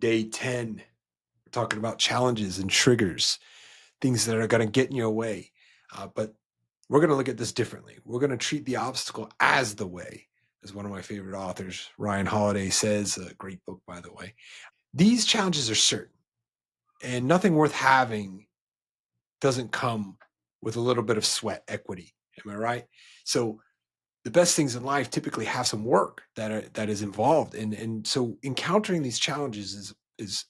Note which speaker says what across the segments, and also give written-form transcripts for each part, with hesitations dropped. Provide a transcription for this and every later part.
Speaker 1: Day 10, we're talking about challenges and triggers, things that are going to get in your way. But we're going to look at this differently. We're going to treat the obstacle as the way, as one of my favorite authors, Ryan Holiday, says. A great book, by the way. These challenges are certain, and nothing worth having doesn't come with a little bit of sweat equity. Am I right? So the best things in life typically have some work that is involved, and so encountering these challenges is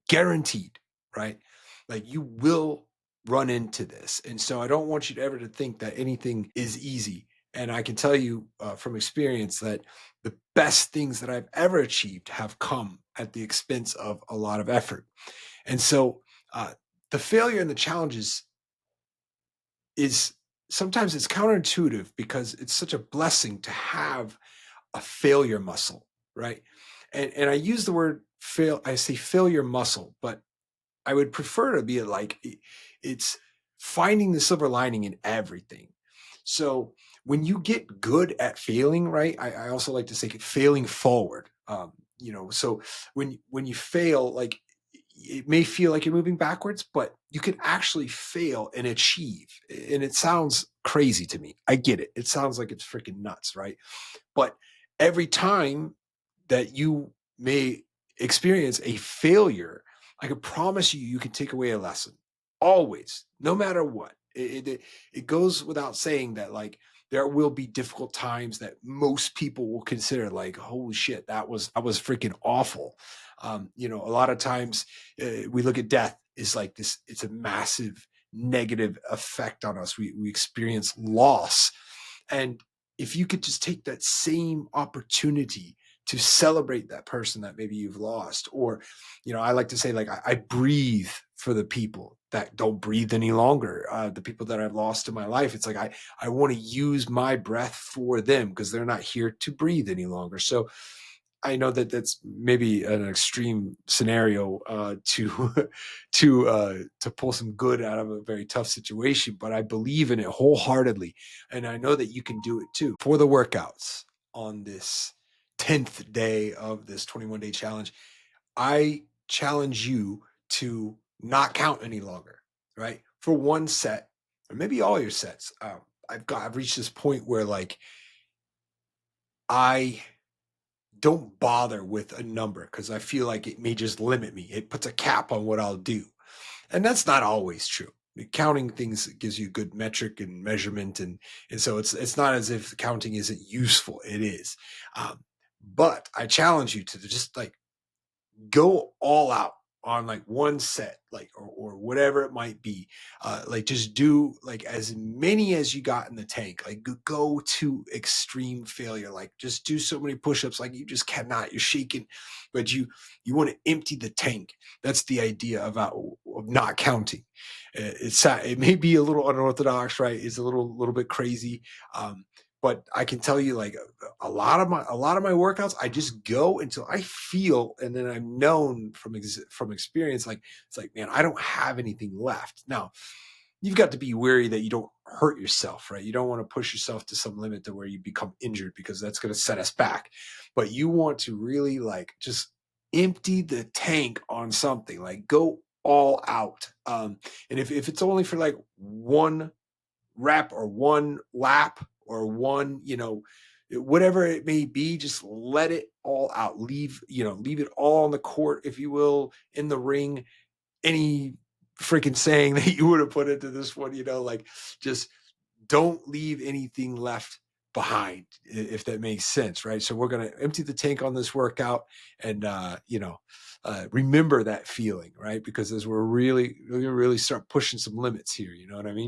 Speaker 1: guaranteed, right? Like you will run into this. And so I don't want you to ever to think that anything is easy. And I can tell you from experience that the best things that I've ever achieved have come at the expense of a lot of effort. And so uh, the failure and the challenges is sometimes it's counterintuitive because it's such a blessing to have a failure muscle, right? And I use the word fail, I say failure muscle, but I would prefer to be like it's finding the silver lining in everything. So when you get good at failing, right? I also like to say failing forward. So when you fail, like it may feel like you're moving backwards, but you can actually fail and achieve. And it sounds crazy to me. I get it. It sounds like it's freaking nuts, right? But every time that you may experience a failure, I can promise you, you can take away a lesson. Always, no matter what. It goes without saying that like there will be difficult times that most people will consider like, holy shit, that was freaking awful. A lot of times we look at death is like this. It's a massive negative effect on us. We experience loss, and if you could just take that same opportunity to celebrate that person that maybe you've lost, or I like to say like I breathe for the people that don't breathe any longer, the people that I've lost in my life. It's like I want to use my breath for them because they're not here to breathe any longer. So I know that that's maybe an extreme scenario to to pull some good out of a very tough situation, but I believe in it wholeheartedly, and I know that you can do it too. For the workouts on this 10th day of this 21-day challenge, I challenge you to not count any longer, right? For one set, or maybe all your sets. I've reached this point where like I don't bother with a number because I feel like it may just limit me. It puts a cap on what I'll do. And that's not always true. Counting things gives you good metric and measurement, and so it's not as if counting isn't useful. It is. But I challenge you to just like go all out on like one set, like or whatever it might be. Like just do like as many as you got in the tank. Like go to extreme failure. Like just do so many push-ups, like you just cannot. You're shaking, but you want to empty the tank. That's the idea of not counting. It may be a little unorthodox, right? It's a little bit crazy. Um, but I can tell you, like a lot of my workouts, I just go until I feel, and then I'm known from experience, like it's like, man, I don't have anything left. Now, you've got to be wary that you don't hurt yourself, right? You don't want to push yourself to some limit to where you become injured because that's going to set us back. But you want to really like just empty the tank on something, like go all out. And if it's only for like one rep or one lap or one, whatever it may be, just let it all out. Leave it all on the court, if you will, in the ring. Any freaking saying that you would have put into this one, like just don't leave anything left behind, if that makes sense, right? So we're going to empty the tank on this workout, and remember that feeling, right? Because as we're really really start pushing some limits here, you know what I mean?